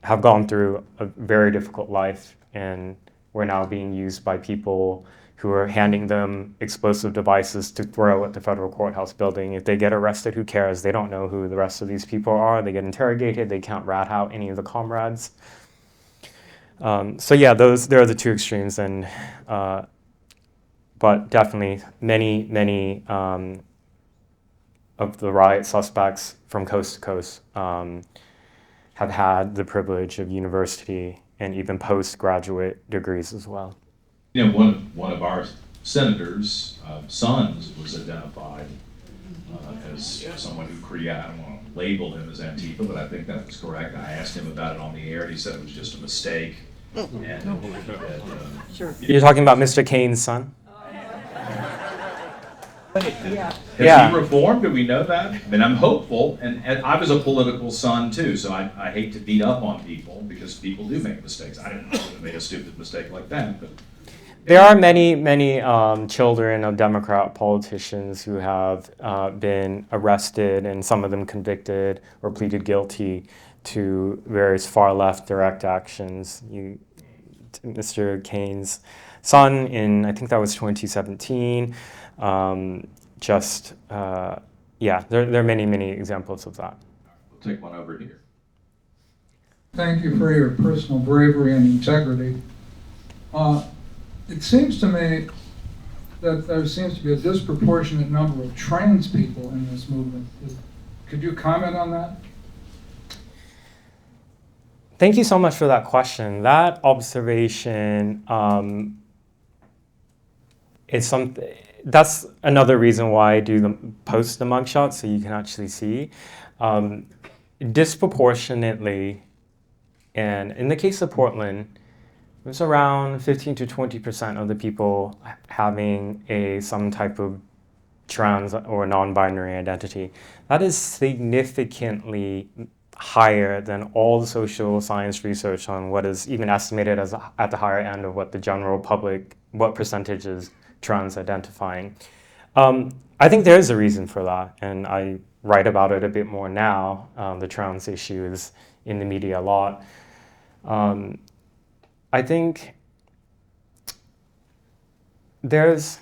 have gone through a very difficult life and were now being used by people who are handing them explosive devices to throw at the federal courthouse building. If they get arrested, who cares? They don't know who the rest of these people are. They get interrogated. They can't rat out any of the comrades. So yeah, there are the two extremes, and but definitely many of the riot suspects from coast to coast have had the privilege of university and even postgraduate degrees as well. You know, one of our senators' sons was identified as someone who created, I don't want to label him as Antifa, but I think that was correct. I asked him about it on the air, and he said it was just a mistake. You're talking about Mr. Kane's son? Has Yeah. he reformed? Do we know that? I mean, I'm hopeful, and I was a political son too, so I hate to beat up on people because people do make mistakes. I didn't know I made a stupid mistake like that, but There are many, many children of Democrat politicians who have been arrested and some of them convicted or pleaded guilty to various far-left direct actions. Mr. Kane's son in, I think that was 2017, there are many, many examples of that. we'll take one over here. Thank you for your personal bravery and integrity. It seems to me that there seems to be a disproportionate number of trans people in this movement. Could you comment on that? Thank you so much for that question. That observation is something. That's another reason why I do post the mugshot, so you can actually see. Disproportionately, and in the case of Portland, it was around 15 to 20% of the people having some type of trans or non-binary identity. That is significantly higher than all the social science research on what is even estimated as at the higher end of what the general public, what percentage is trans identifying. I think there is a reason for that, and I write about it a bit more now. The trans issue is in the media a lot. I think there's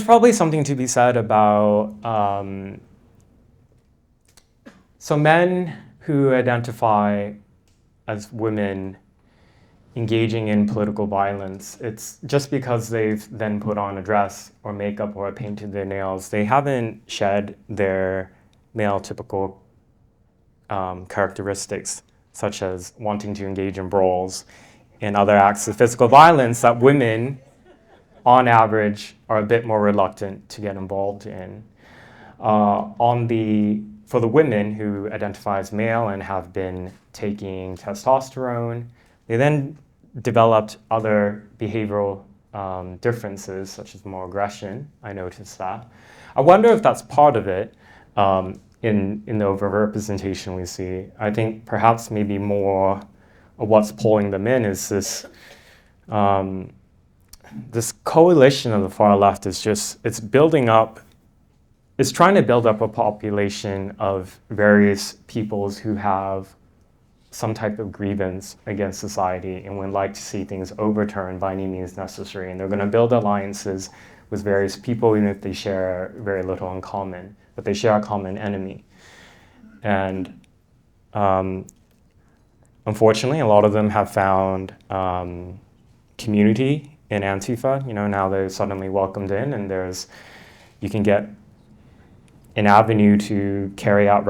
probably something to be said about so men who identify as women engaging in political violence. It's just because they've then put on a dress or makeup or painted their nails. They haven't shed their male typical characteristics, such as wanting to engage in brawls and other acts of physical violence that women, on average, are a bit more reluctant to get involved in. For the women who identify as male and have been taking testosterone, they then developed other behavioral differences, such as more aggression. I noticed that. I wonder if that's part of it in the overrepresentation we see. I think perhaps maybe more of what's pulling them in is this this coalition of the far left is it's trying to build up a population of various peoples who have some type of grievance against society and would like to see things overturned by any means necessary. And they're going to build alliances with various people, even if they share very little in common, but they share a common enemy. And unfortunately, a lot of them have found community in Antifa. Now they're suddenly welcomed in, and you can get an avenue to carry out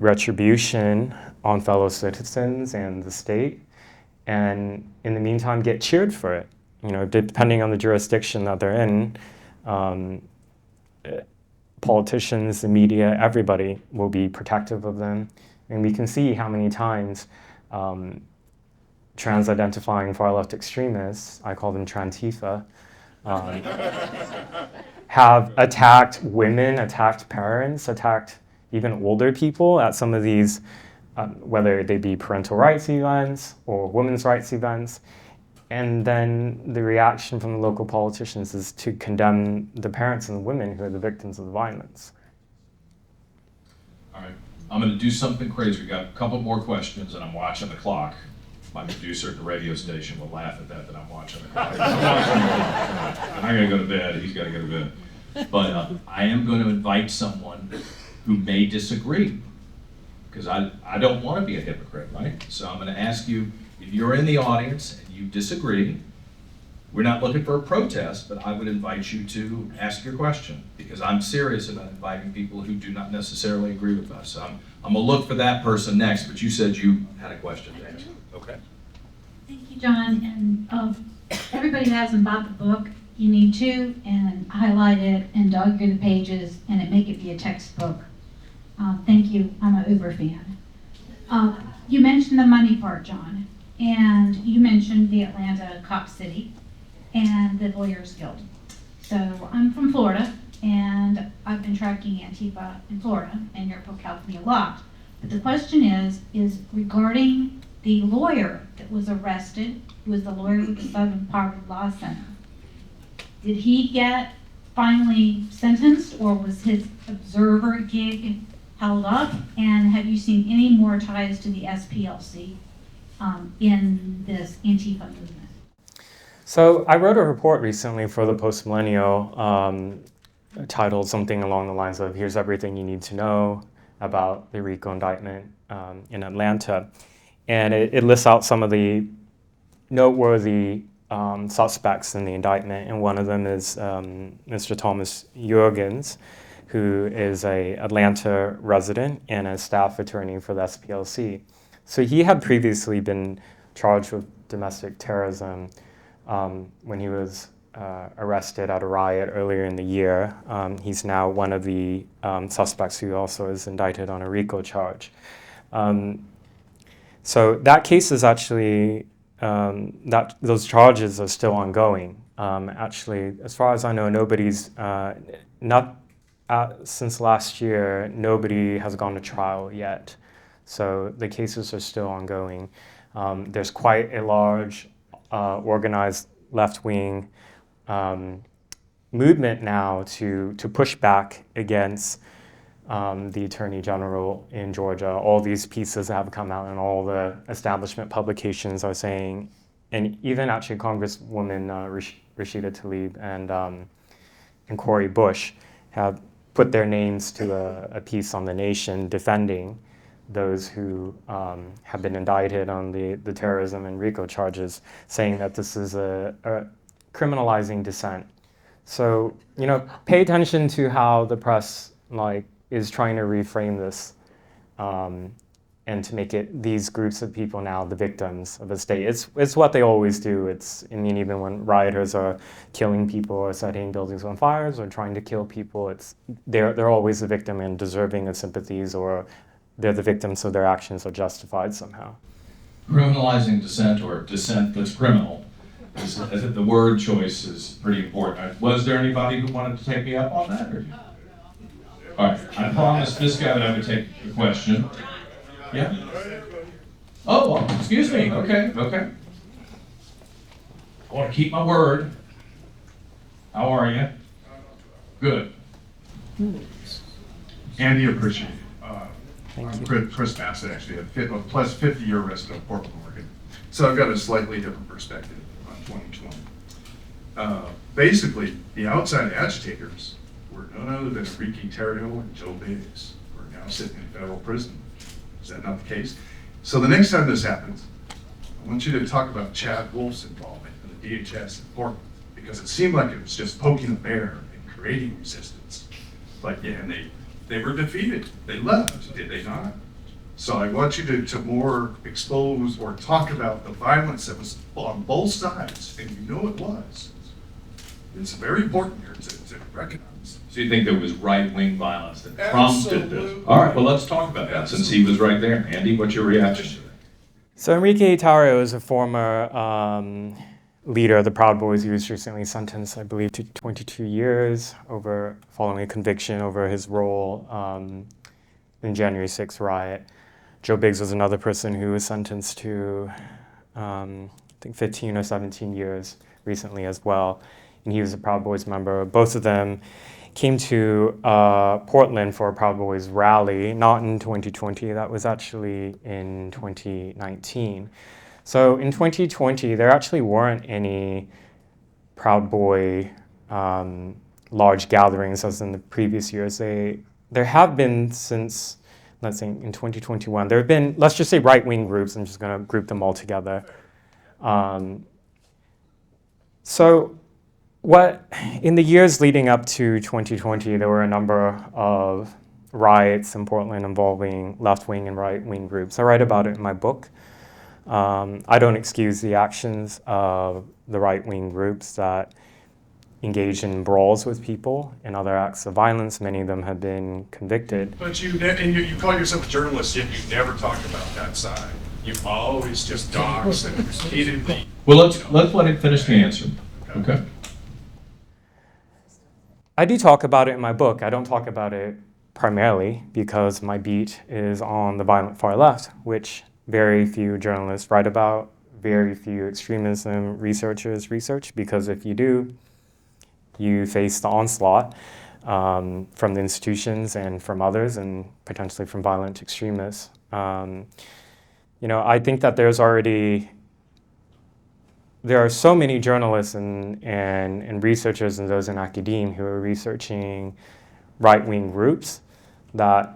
retribution on fellow citizens and the state, and in the meantime get cheered for it. Depending on the jurisdiction that they're in, politicians, the media, everybody will be protective of them. And we can see how many times trans-identifying far-left extremists, I call them Trantifa, have attacked women, attacked parents, attacked even older people at some of these, whether they be parental rights events or women's rights events. And then the reaction from the local politicians is to condemn the parents and the women who are the victims of the violence. All right, I'm going to do something crazy. We got a couple more questions, and I'm watching the clock. My producer at the radio station will laugh at that I'm watching the clock. I'm going to go to bed. He's got to go to bed. But I am going to invite someone who may disagree, because I don't want to be a hypocrite, right? So I'm going to ask you, if you're in the audience and you disagree, we're not looking for a protest, but I would invite you to ask your question, because I'm serious about inviting people who do not necessarily agree with us. So I'm going to look for that person next, but you said you had a question to ask. Okay. Thank you, John. And everybody who hasn't bought the book, you need to, and highlight it and dog through the pages and make it be a textbook. Thank you. I'm an Uber fan. you mentioned the money part, John, and you mentioned the Atlanta Cop City and the Lawyers Guild. So I'm from Florida, and I've been tracking Antifa in Florida, and your book helped me a lot. But the question is regarding the lawyer that was arrested, who was the lawyer with the Southern Poverty Law Center. Did he get finally sentenced, or was his observer gig held up? And have you seen any more ties to the SPLC in this Antifa movement? So I wrote a report recently for the Post Millennial titled something along the lines of "Here's everything you need to know about the RICO indictment in Atlanta," and it lists out some of the noteworthy suspects in the indictment, and one of them is Mr. Thomas Jurgens, who is a Atlanta resident and a staff attorney for the SPLC. So he had previously been charged with domestic terrorism when he was arrested at a riot earlier in the year. He's now one of the suspects who also is indicted on a RICO charge. So that case is actually, those charges are still ongoing. Actually, as far as I know, since last year, nobody has gone to trial yet. So the cases are still ongoing. There's quite a large organized left-wing movement now to push back against the Attorney General in Georgia. All these pieces have come out, and all the establishment publications are saying, and even actually Congresswoman Rashida Tlaib and Cori Bush have put their names to a piece on The Nation defending those who have been indicted on the terrorism and RICO charges, saying that this is a criminalizing dissent. So, pay attention to how the press is trying to reframe this and to make it these groups of people now the victims of a state. It's what they always do. Even when rioters are killing people or setting buildings on fires or trying to kill people, they're always the victim and deserving of sympathies, or they're the victim so their actions are justified somehow. Criminalizing dissent, or dissent that's criminal, the word choice is pretty important. Was there anybody who wanted to take me up on that? All right, I promised this guy that I would take the question. Yeah? Oh, well, excuse me. Okay. I want to keep my word. How are you? Good. Andy, appreciate it. I'm Chris Bassett, actually, a plus 50-year resident of Portland, Oregon. So I've got a slightly different perspective on 2020. Basically, the outside agitators were none other than Enrique Tarrio and Joe Biggs, who are now sitting in federal prison. Is that not the case? So the next time this happens, I want you to talk about Chad Wolf's involvement in the DHS in Portland, because it seemed like it was just poking a bear and creating resistance. But yeah, and they were defeated. They left, did they not? So I want you to more expose or talk about the violence that was on both sides, and you know it was. It's very important here to recognize. So you think there was right-wing violence that prompted this? All right, well, let's talk about that since he was right there. Andy, what's your reaction to that? So Enrique Tarrio is a former leader of the Proud Boys. He was recently sentenced, I believe, to 22 years following a conviction over his role in January 6th riot. Joe Biggs was another person who was sentenced to, I think, 15 or 17 years recently as well. And he was a Proud Boys member. Both of them came to Portland for a Proud Boys rally, not in 2020. That was actually in 2019. So in 2020, there actually weren't any Proud Boy large gatherings as in the previous years. There have been since, let's say, in 2021. There have been, let's just say, right-wing groups. I'm just going to group them all together. In the years leading up to 2020, there were a number of riots in Portland involving left-wing and right-wing groups. I write about it in my book. I don't excuse the actions of the right-wing groups that engage in brawls with people and other acts of violence. Many of them have been convicted. But you call yourself a journalist, yet you never talk about that side. you always just dogs and repeatedly. Well, let's let him finish the answer. Okay. I do talk about it in my book. I don't talk about it primarily because my beat is on the violent far left, which very few journalists write about, very few extremism researchers research, because if you do, you face the onslaught from the institutions and from others, and potentially from violent extremists. I think that there are so many journalists and researchers and those in academia who are researching right-wing groups that,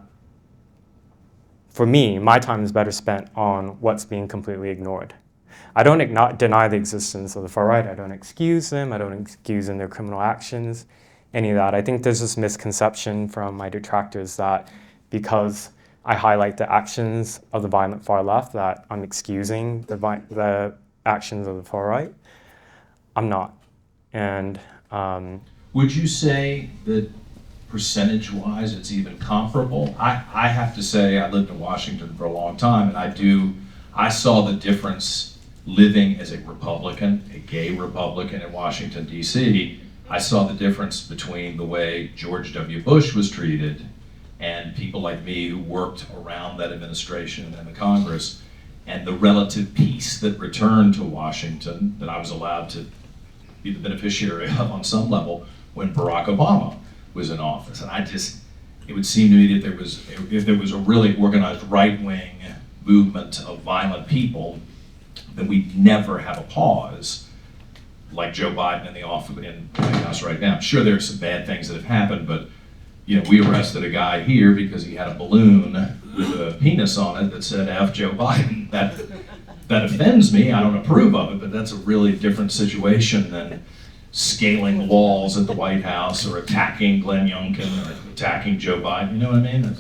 for me, my time is better spent on what's being completely ignored. I don't deny the existence of the far right. I don't excuse them. I don't excuse their criminal actions, any of that. I think there's this misconception from my detractors that because I highlight the actions of the violent far left, that I'm excusing the actions of the far right. I'm not. And would you say that percentage-wise it's even comparable? I have to say I lived in Washington for a long time, and I saw the difference living as a Republican, a gay Republican in Washington, D.C. I saw the difference between the way George W. Bush was treated and people like me who worked around that administration and the Congress, and the relative peace that returned to Washington that I was allowed to be the beneficiary of on some level when Barack Obama was in office. And it would seem to me that if there was a really organized right-wing movement of violent people, then we'd never have a pause like Joe Biden in the White House right now. I'm sure there are some bad things that have happened, but we arrested a guy here because he had a balloon with a penis on it that said F Joe Biden. That offends me. I don't approve of it, but that's a really different situation than scaling walls at the White House or attacking Glenn Youngkin or attacking Joe Biden. You know what I mean?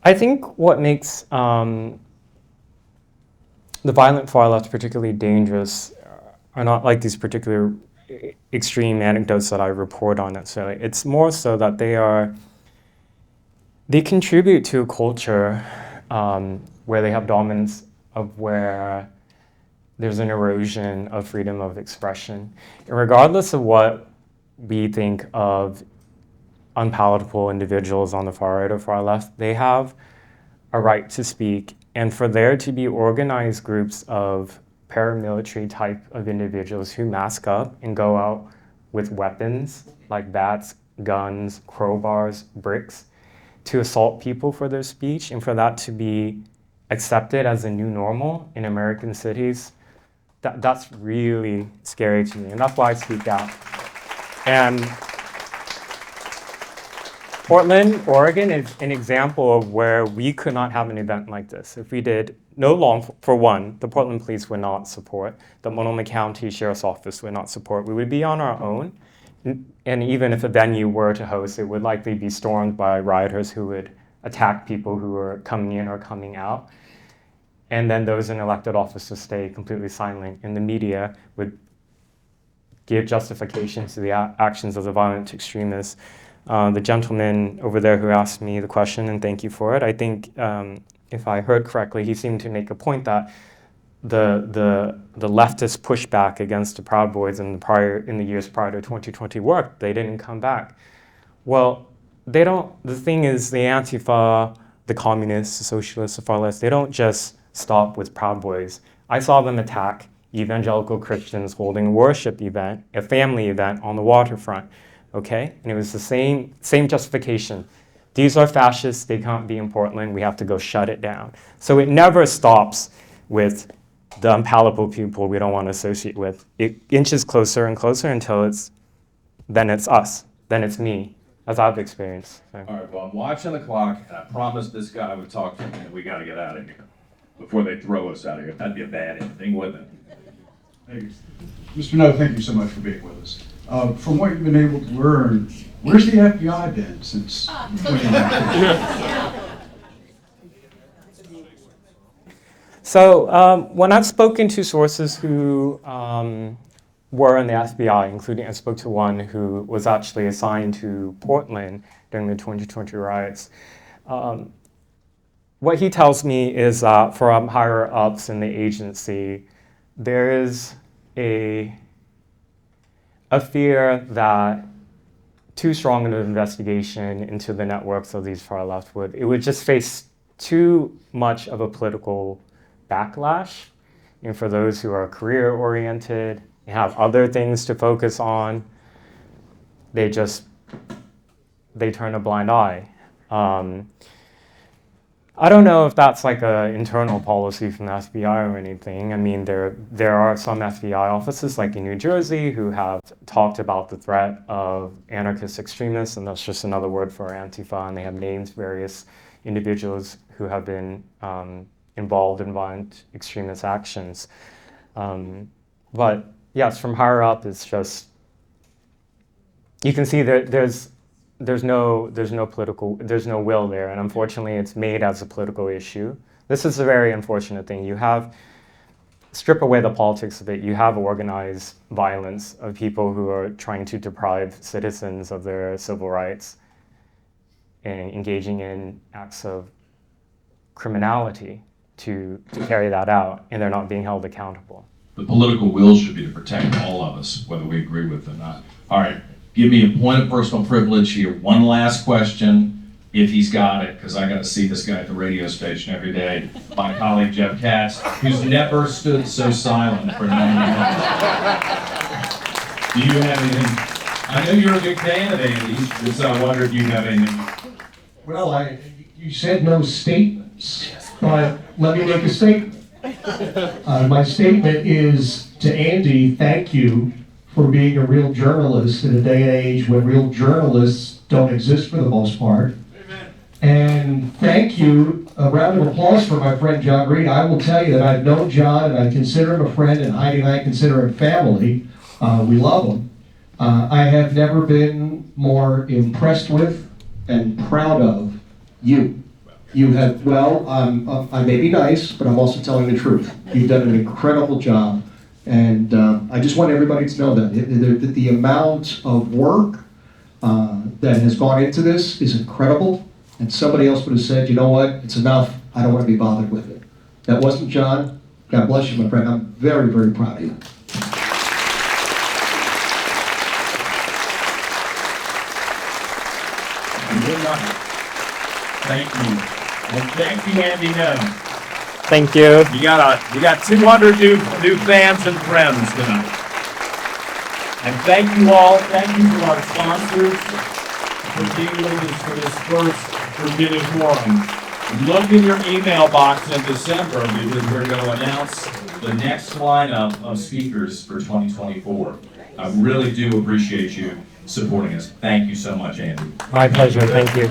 I think what makes the violent far left particularly dangerous are not like these particular extreme anecdotes that I report on necessarily. It's more so that they contribute to a culture where they have dominance, of where there's an erosion of freedom of expression. And regardless of what we think of unpalatable individuals on the far right or far left, they have a right to speak. And for there to be organized groups of paramilitary type of individuals who mask up and go out with weapons like bats, guns, crowbars, bricks, to assault people for their speech, and for that to be accepted as a new normal in American cities, that's really scary to me, and that's why I speak out. And Portland, Oregon is an example of where we could not have an event like this. If we did, for one, the Portland police would not support, the Multnomah County Sheriff's Office would not support. We would be on our own, and even if a venue were to host, it would likely be stormed by rioters who would attack people who were coming in or coming out. And then those in elected office would stay completely silent, and the media would give justification to the actions of the violent extremists. The gentleman over there who asked me the question, and thank you for it, I think if I heard correctly, he seemed to make a point that the leftist pushback against the Proud Boys in the years prior to 2020 worked. They didn't come back. Well, they don't. The thing is, the Antifa, the communists, the socialists, the far left, they don't just stop with Proud Boys. I saw them attack evangelical Christians holding a worship event, a family event on the waterfront. Okay, and it was the same justification. These are fascists. They can't be in Portland. We have to go shut it down. So it never stops with the unpalatable people we don't want to associate with. It inches closer and closer until then it's us, then it's me, as I've experienced. So. All right, well, I'm watching the clock, and I promised this guy would talk to me, and we got to get out of here before they throw us out of here. That'd be a bad ending, wouldn't it? Thank you. Mr. No, thank you so much for being with us. From what you've been able to learn, where's the FBI been since 2019? So when I've spoken to sources who were in the FBI, including I spoke to one who was actually assigned to Portland during the 2020 riots, what he tells me is that from higher ups in the agency, there is a fear that too strong an investigation into the networks of these far left would just face too much of a political backlash. And for those who are career oriented, have other things to focus on, they turn a blind eye. I don't know if that's like an internal policy from the FBI or anything. I mean, there are some FBI offices, like in New Jersey, who have talked about the threat of anarchist extremists, and that's just another word for Antifa, and they have named various individuals who have been involved in violent extremist actions. But yes, from higher up, it's just, you can see that there's no will there, and unfortunately it's made as a political issue. This is a very unfortunate thing. Strip away the politics of it, you have organized violence of people who are trying to deprive citizens of their civil rights and engaging in acts of criminality to carry that out, and they're not being held accountable. The political will should be to protect all of us, whether we agree with it or not. All right. Give me a point of personal privilege here. One last question, if he's got it, because I got to see this guy at the radio station every day. My colleague Jeff Katz, who's never stood so silent for 90 minutes. Do you have anything? I know you're a big fan of Andy, so I wonder if you have anything. Well, you said no statements, but let me make a statement. My statement is to Andy, thank you for being a real journalist in a day and age when real journalists don't exist for the most part. Amen. And thank you, a round of applause for my friend John Green. I will tell you that I've known John and I consider him a friend, and Heidi and I consider him family. We love him. I have never been more impressed with and proud of you. You have, well, I may be nice, but I'm also telling the truth. You've done an incredible job. And I just want everybody to know that the amount of work that has gone into this is incredible. And somebody else would have said, you know what, it's enough. I don't want to be bothered with it. That wasn't John. God bless you, my friend. I'm very, very proud of you. Thank you. And thank you, Andy Ngo. Thank you. You got 200 new fans and friends tonight. And thank you all. Thank you to our sponsors for being with us for this first Forgive Forum. Look in your email box in December because we're going to announce the next lineup of speakers for 2024. I really do appreciate you supporting us. Thank you so much, Andy. My pleasure. Thank you.